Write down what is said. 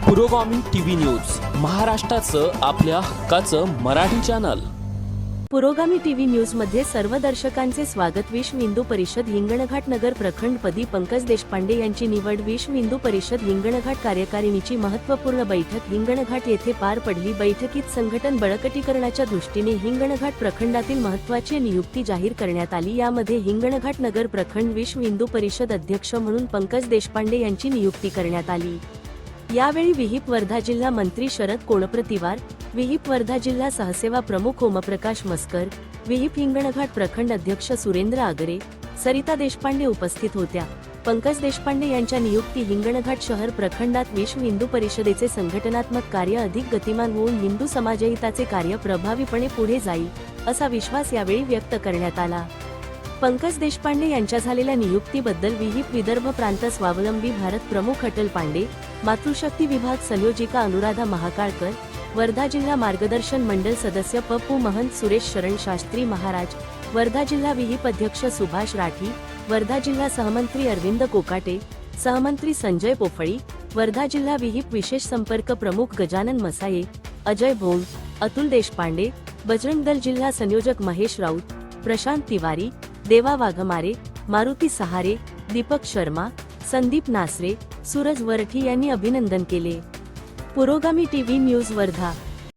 पुरोगामी TV news, महाराष्ट्राचं आपल्या हक्काचं मराठी चॅनल। पुरोगामी टीव्ही न्यूज मध्ये सर्व दर्शकांचे स्वागत। विश्व हिंदू परिषद हिंगणघाट नगर प्रखंडपदी पंकज देशपांडे यांची निवड। विश्व हिंदू परिषद हिंगणघाट कार्यकारिणीची महत्त्वपूर्ण बैठक हिंगणघाट येथे पार पडली। बैठकीत संघटन बळकटीकरणाच्या दृष्टीने हिंगणघाट प्रखंडातील महत्त्वाची नियुक्ती जाहीर करण्यात आली। यामध्ये हिंगणघाट नगर प्रखंड विश्व हिंदू परिषद अध्यक्ष म्हणून पंकज देशपांडे यांची नियुक्ती करण्यात आली। यावेळी विहिप वर्धा जिल्हा मंत्री शरद कोणप्रतिवार, विहिप वर्धा जिल्हा सहसेवा प्रमुख ओमप्रकाश मस्कर, विहिप हिंगणघाट प्रखंड अध्यक्ष सुरेंद्र आगरे, सरिता देशपांडे उपस्थित होत्या। पंकज देशपांडे यांच्या नियुक्ती हिंगणघाट शहर प्रखंडात विश्व हिंदू परिषदेचे संघटनात्मक कार्य अधिक गतिमान होऊन हिंदू समाजहिताचे कार्य प्रभावीपणे पुढे जाईल असा विश्वास यावेळी व्यक्त करण्यात आला। पंकज देशपांडे यांच्या झालेल्या नियुक्तीबद्दल विहिप विदर्भ प्रांत स्वावलंबी भारत प्रमुख अटल पांडे, मातृशक्ती विभाग संयोजिका अनुराधा महाकाळकर, वर्धा जिल्हा मार्गदर्शन मंडळ सदस्य पप्पू महंत, सुरेश शरण शास्त्री महाराज, वर्धा जिल्हा विहिप अध्यक्ष सुभाष राठी, वर्धा जिल्हा सहमंत्री अरविंद कोकाटे, सहमंत्री संजय पोफळी, वर्धा जिल्हा विहिप विशेष संपर्क प्रमुख गजानन मसाये, अजय भोंग, अतुल देशपांडे, बजरंग दल जिल्हा संयोजक महेश राऊत, प्रशांत तिवारी, देवा वाघमारे, मारुती सहारे, दीपक शर्मा, संदीप नासरे, सूरज वरठी यांनी अभिनंदन केले। पुरोगामी टीव्ही न्यूज वर्धा।